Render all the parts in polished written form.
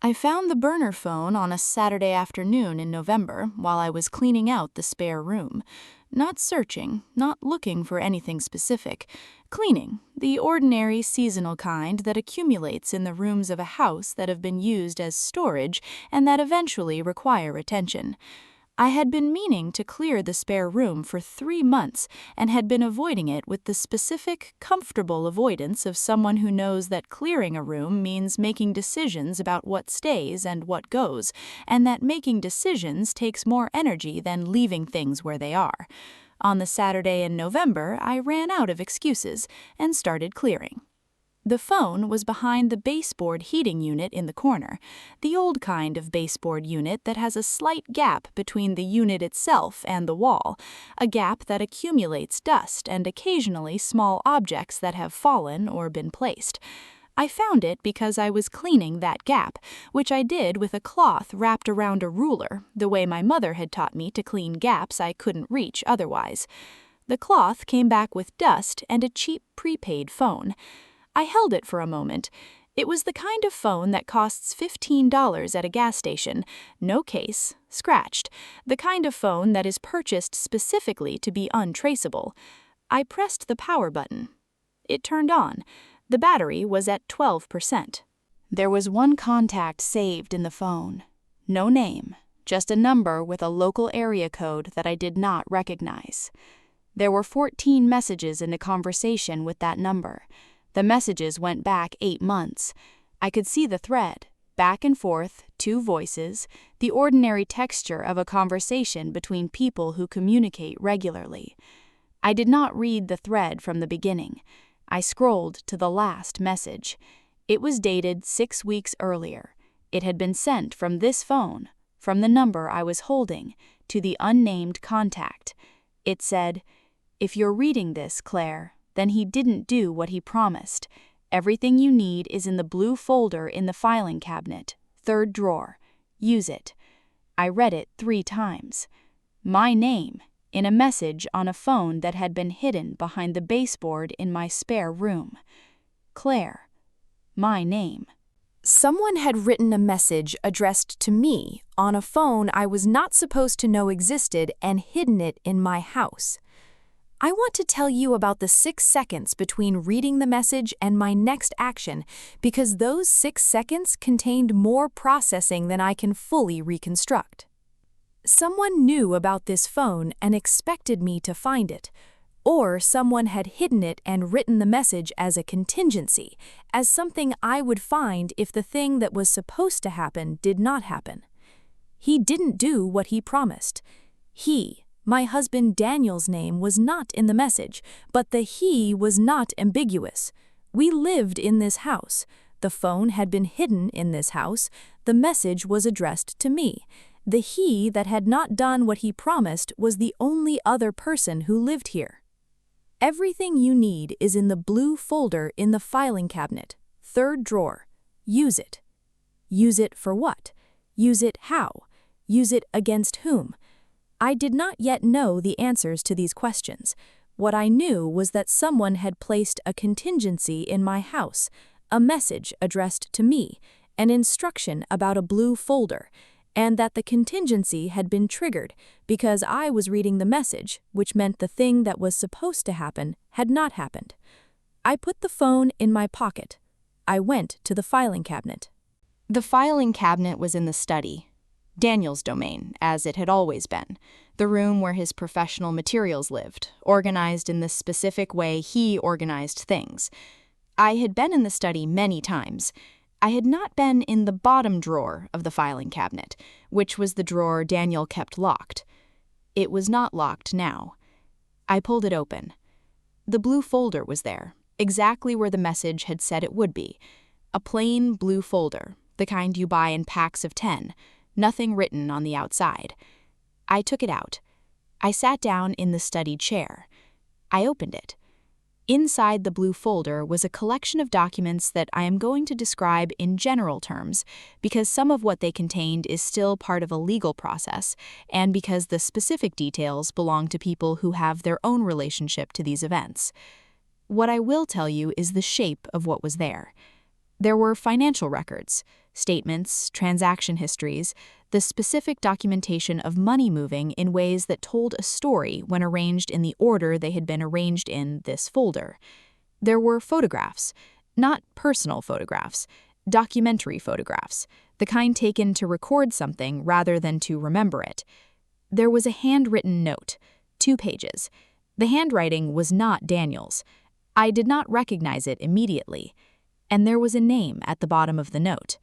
I found the burner phone on a Saturday afternoon in November while I was cleaning out the spare room. Not searching, not looking for anything specific. Cleaning, the ordinary seasonal kind that accumulates in the rooms of a house that have been used as storage and that eventually require attention. I had been meaning to clear the spare room for 3 months and had been avoiding it with the specific, comfortable avoidance of someone who knows that clearing a room means making decisions about what stays and what goes, and that making decisions takes more energy than leaving things where they are. On the Saturday in November, I ran out of excuses and started clearing. The phone was behind the baseboard heating unit in the corner, the old kind of baseboard unit that has a slight gap between the unit itself and the wall, a gap that accumulates dust and occasionally small objects that have fallen or been placed. I found it because I was cleaning that gap, which I did with a cloth wrapped around a ruler, the way my mother had taught me to clean gaps I couldn't reach otherwise. The cloth came back with dust and a cheap prepaid phone. I held it for a moment. It was the kind of phone that costs $15 at a gas station, no case, scratched, the kind of phone that is purchased specifically to be untraceable. I pressed the power button. It turned on. The battery was at 12%. There was one contact saved in the phone. No name, just a number with a local area code that I did not recognize. There were 14 messages in a conversation with that number. The messages went back 8 months. I could see the thread, back and forth, 2 voices, the ordinary texture of a conversation between people who communicate regularly. I did not read the thread from the beginning. I scrolled to the last message. It was dated 6 weeks earlier. It had been sent from this phone, from the number I was holding, to the unnamed contact. It said, "If you're reading this, Claire, then he didn't do what he promised. Everything you need is in the blue folder in the filing cabinet, 3rd drawer. Use it." I read it 3 times. My name, in a message on a phone that had been hidden behind the baseboard in my spare room. Claire. My name. Someone had written a message addressed to me on a phone I was not supposed to know existed and hidden it in my house. I want to tell you about the 6 seconds between reading the message and my next action because those 6 seconds contained more processing than I can fully reconstruct. Someone knew about this phone and expected me to find it, or someone had hidden it and written the message as a contingency, as something I would find if the thing that was supposed to happen did not happen. He didn't do what he promised. My husband Daniel's name was not in the message, but the he was not ambiguous. We lived in this house. The phone had been hidden in this house. The message was addressed to me. The he that had not done what he promised was the only other person who lived here. Everything you need is in the blue folder in the filing cabinet, 3rd drawer. Use it. Use it for what? Use it how? Use it against whom? I did not yet know the answers to these questions. What I knew was that someone had placed a contingency in my house, a message addressed to me, an instruction about a blue folder, and that the contingency had been triggered because I was reading the message, which meant the thing that was supposed to happen had not happened. I put the phone in my pocket. I went to the filing cabinet. The filing cabinet was in the study. Daniel's domain, as it had always been, the room where his professional materials lived, organized in the specific way he organized things. I had been in the study many times. I had not been in the bottom drawer of the filing cabinet, which was the drawer Daniel kept locked. It was not locked now. I pulled it open. The blue folder was there, exactly where the message had said it would be. A plain blue folder, the kind you buy in packs of 10. Nothing written on the outside. I took it out. I sat down in the study chair. I opened it. Inside the blue folder was a collection of documents that I am going to describe in general terms because some of what they contained is still part of a legal process and because the specific details belong to people who have their own relationship to these events. What I will tell you is the shape of what was there. There were financial records, statements, transaction histories, the specific documentation of money moving in ways that told a story when arranged in the order they had been arranged in this folder. There were photographs, not personal photographs, documentary photographs, the kind taken to record something rather than to remember it. There was a handwritten note, 2 pages. The handwriting was not Daniel's. I did not recognize it immediately. And there was a name at the bottom of the note,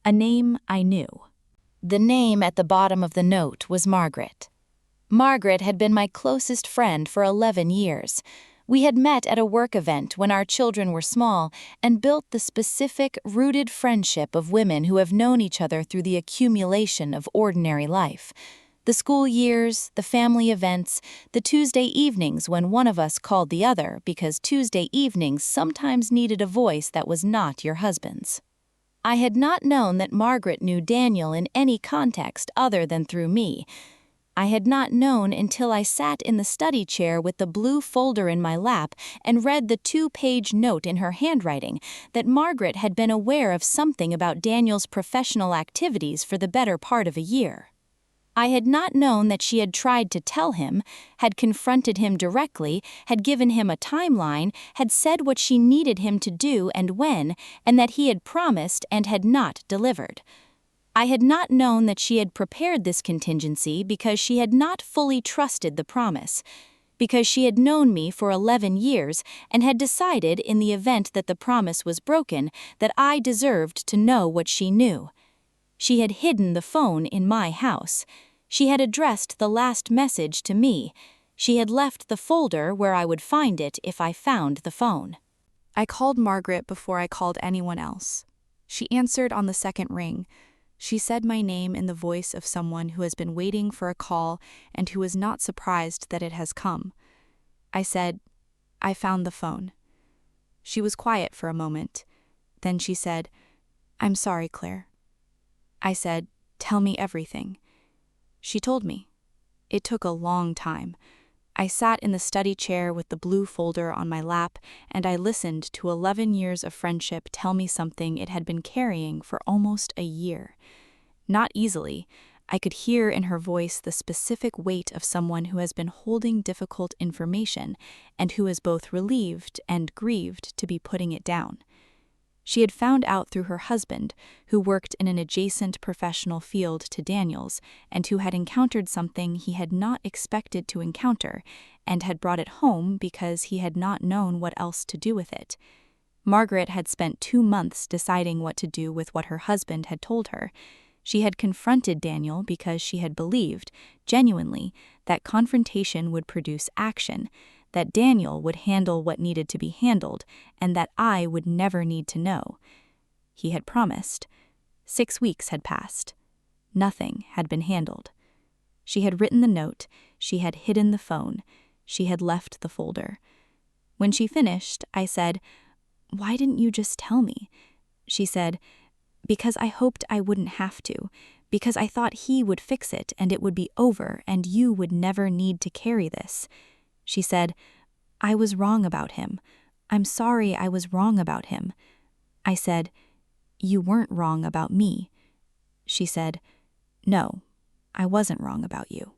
a name I knew. The name at the bottom of the note was Margaret. Margaret had been my closest friend for 11 years. We had met at a work event when our children were small and built the specific, rooted friendship of women who have known each other through the accumulation of ordinary life. The school years, the family events, the Tuesday evenings when one of us called the other because Tuesday evenings sometimes needed a voice that was not your husband's. I had not known that Margaret knew Daniel in any context other than through me. I had not known until I sat in the study chair with the blue folder in my lap and read the 2-page note in her handwriting that Margaret had been aware of something about Daniel's professional activities for the better part of a year. I had not known that she had tried to tell him, had confronted him directly, had given him a timeline, had said what she needed him to do and when, and that he had promised and had not delivered. I had not known that she had prepared this contingency because she had not fully trusted the promise, because she had known me for 11 years and had decided in the event that the promise was broken that I deserved to know what she knew. She had hidden the phone in my house. She had addressed the last message to me. She had left the folder where I would find it if I found the phone. I called Margaret before I called anyone else. She answered on the second ring. She said my name in the voice of someone who has been waiting for a call and who is not surprised that it has come. I said, "I found the phone." She was quiet for a moment. Then she said, "I'm sorry, Claire." I said, "Tell me everything." She told me. It took a long time. I sat in the study chair with the blue folder on my lap, and I listened to 11 years of friendship tell me something it had been carrying for almost a year. Not easily, I could hear in her voice the specific weight of someone who has been holding difficult information and who is both relieved and grieved to be putting it down. She had found out through her husband, who worked in an adjacent professional field to Daniel's and who had encountered something he had not expected to encounter and had brought it home because he had not known what else to do with it. Margaret had spent 2 months deciding what to do with what her husband had told her. She had confronted Daniel because she had believed, genuinely, that confrontation would produce action, that Daniel would handle what needed to be handled, and that I would never need to know. He had promised. 6 weeks had passed. Nothing had been handled. She had written the note, she had hidden the phone, she had left the folder. When she finished, I said, "Why didn't you just tell me?" She said, "Because I hoped I wouldn't have to, because I thought he would fix it and it would be over and you would never need to carry this." She said, "I was wrong about him. I'm sorry I was wrong about him." I said, "You weren't wrong about me." She said, "No, I wasn't wrong about you."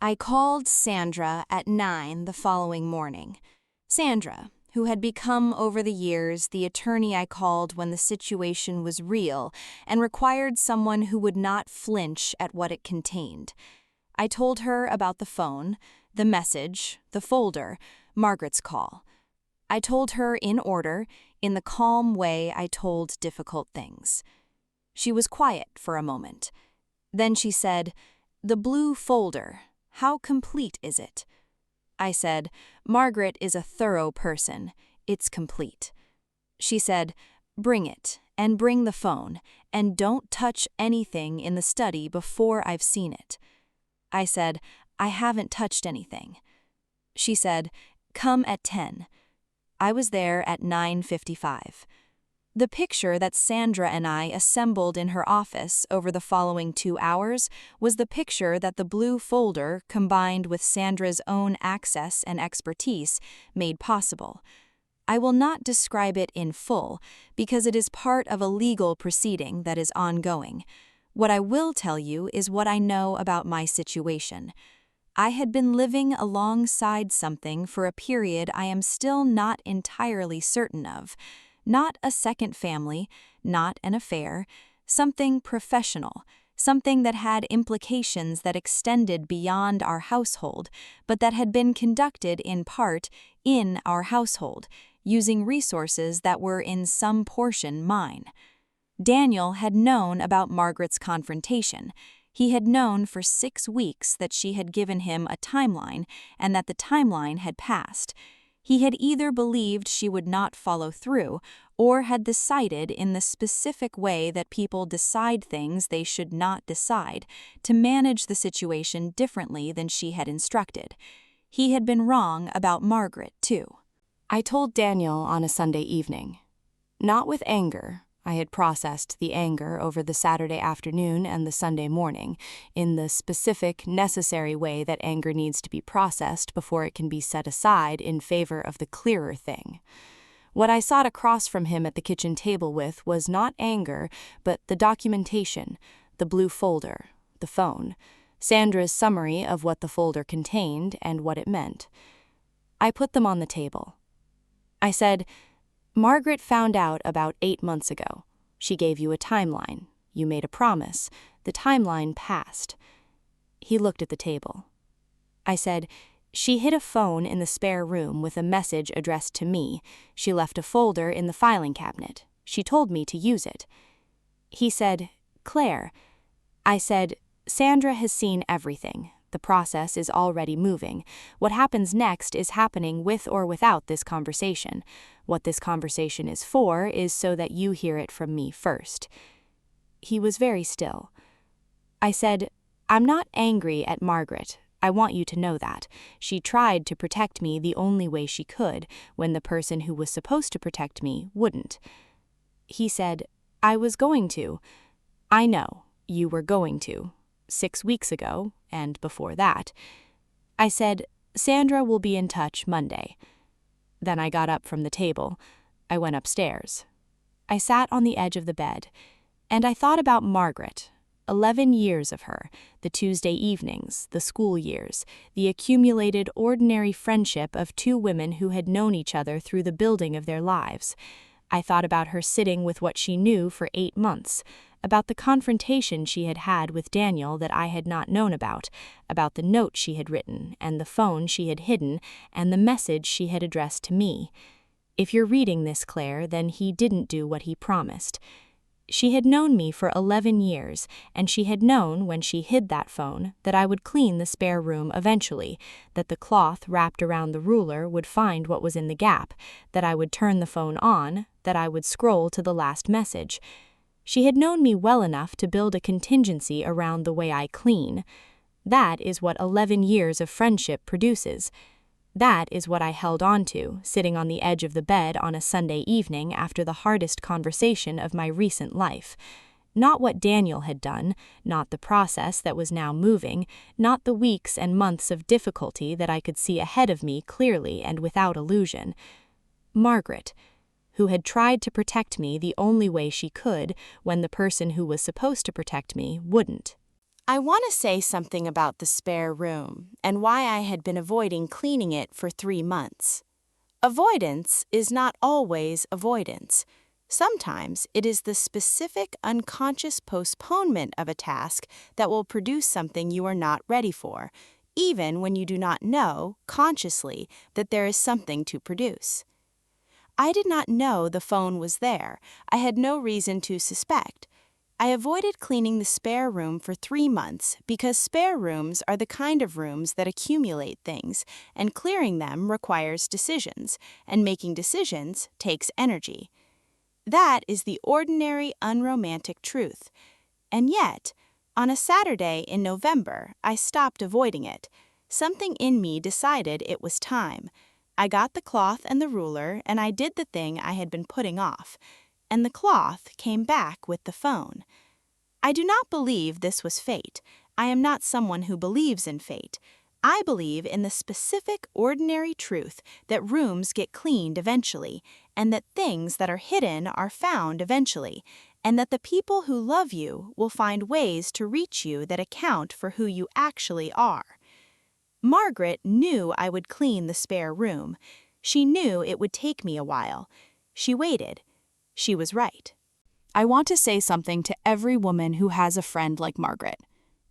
I called Sandra at 9 the following morning. Sandra, who had become over the years the attorney I called when the situation was real and required someone who would not flinch at what it contained. I told her about the phone, the message, the folder, Margaret's call. I told her in order, in the calm way I told difficult things. She was quiet for a moment. Then she said, "The blue folder, how complete is it?" I said, "Margaret is a thorough person. It's complete." She said, "Bring it, and bring the phone, and don't touch anything in the study before I've seen it." I said, "I haven't touched anything." She said, "Come at 10. I was there at 9:55. The picture that Sandra and I assembled in her office over the following 2 hours was the picture that the blue folder, combined with Sandra's own access and expertise, made possible. I will not describe it in full because it is part of a legal proceeding that is ongoing. What I will tell you is what I know about my situation. I had been living alongside something for a period I am still not entirely certain of. Not a second family, not an affair, something professional, something that had implications that extended beyond our household, but that had been conducted in part in our household, using resources that were in some portion mine. Daniel had known about Margaret's confrontation. He had known for 6 weeks that she had given him a timeline and that the timeline had passed. He had either believed she would not follow through or had decided in the specific way that people decide things they should not decide, to manage the situation differently than she had instructed. He had been wrong about Margaret, too. I told Daniel on a Sunday evening. Not with anger. I had processed the anger over the Saturday afternoon and the Sunday morning, in the specific, necessary way that anger needs to be processed before it can be set aside in favor of the clearer thing. What I sat across from him at the kitchen table with was not anger, but the documentation, the blue folder, the phone, Sandra's summary of what the folder contained and what it meant. I put them on the table. I said, Margaret found out about 8 months ago. She gave you a timeline. You made a promise. The timeline passed. He looked at the table. I said, she hid a phone in the spare room with a message addressed to me. She left a folder in the filing cabinet. She told me to use it. He said, Claire. I said, Sandra has seen everything. The process is already moving. What happens next is happening with or without this conversation. What this conversation is for is so that you hear it from me first. He was very still. I said, I'm not angry at Margaret. I want you to know that. She tried to protect me the only way she could, when the person who was supposed to protect me wouldn't. He said, I was going to. I know, you were going to. 6 weeks ago, and before that. I said, Sandra will be in touch Monday. Then I got up from the table. I went upstairs. I sat on the edge of the bed, and I thought about Margaret. 11 years of her, the Tuesday evenings, the school years, the accumulated ordinary friendship of 2 women who had known each other through the building of their lives. I thought about her sitting with what she knew for 8 months, about the confrontation she had had with Daniel that I had not known about the note she had written, and the phone she had hidden, and the message she had addressed to me. If you're reading this, Claire, then he didn't do what he promised. She had known me for 11 years, and she had known, when she hid that phone, that I would clean the spare room eventually, that the cloth wrapped around the ruler would find what was in the gap, that I would turn the phone on, that I would scroll to the last message. She had known me well enough to build a contingency around the way I clean. That is what 11 years of friendship produces. That is what I held on to, sitting on the edge of the bed on a Sunday evening after the hardest conversation of my recent life. Not what Daniel had done, not the process that was now moving, not the weeks and months of difficulty that I could see ahead of me clearly and without illusion. Margaret, who had tried to protect me the only way she could when the person who was supposed to protect me wouldn't. I want to say something about the spare room and why I had been avoiding cleaning it for 3 months. Avoidance is not always avoidance. Sometimes it is the specific unconscious postponement of a task that will produce something you are not ready for, even when you do not know, consciously, that there is something to produce. I did not know the phone was there. I had no reason to suspect. I avoided cleaning the spare room for 3 months because spare rooms are the kind of rooms that accumulate things, and clearing them requires decisions, and making decisions takes energy. That is the ordinary, unromantic truth. And yet, on a Saturday in November, I stopped avoiding it. Something in me decided it was time. I got the cloth and the ruler, and I did the thing I had been putting off. And the cloth came back with the phone. I do not believe this was fate. I am not someone who believes in fate. I believe in the specific, ordinary truth that rooms get cleaned eventually, and that things that are hidden are found eventually, and that the people who love you will find ways to reach you that account for who you actually are. Margaret knew I would clean the spare room. She knew it would take me a while. She waited. She was right. I want to say something to every woman who has a friend like Margaret.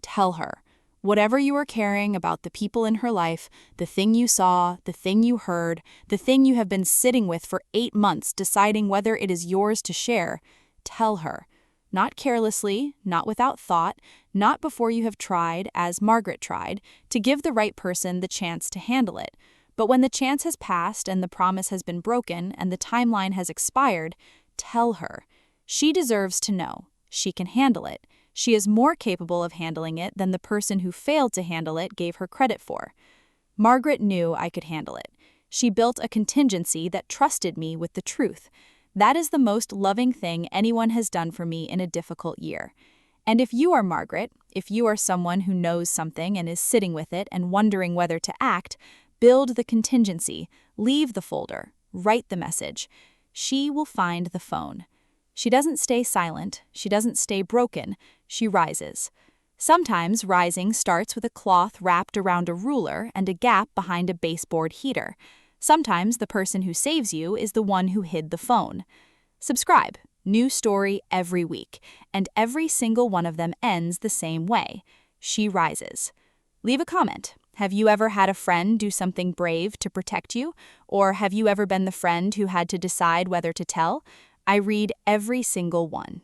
Tell her, whatever you are carrying about the people in her life, the thing you saw, the thing you heard, the thing you have been sitting with for 8 months deciding whether it is yours to share, tell her. Not carelessly, not without thought, not before you have tried, as Margaret tried, to give the right person the chance to handle it. But when the chance has passed and the promise has been broken and the timeline has expired, tell her. She deserves to know. She can handle it. She is more capable of handling it than the person who failed to handle it gave her credit for. Margaret knew I could handle it. She built a contingency that trusted me with the truth. That is the most loving thing anyone has done for me in a difficult year. And if you are Margaret, if you are someone who knows something and is sitting with it and wondering whether to act, build the contingency, leave the folder, write the message. She will find the phone. She doesn't stay silent. She doesn't stay broken. She rises. Sometimes rising starts with a cloth wrapped around a ruler and a gap behind a baseboard heater. Sometimes the person who saves you is the one who hid the phone. Subscribe. New story every week, and every single one of them ends the same way. She rises. Leave a comment. Have you ever had a friend do something brave to protect you? Or have you ever been the friend who had to decide whether to tell? I read every single one.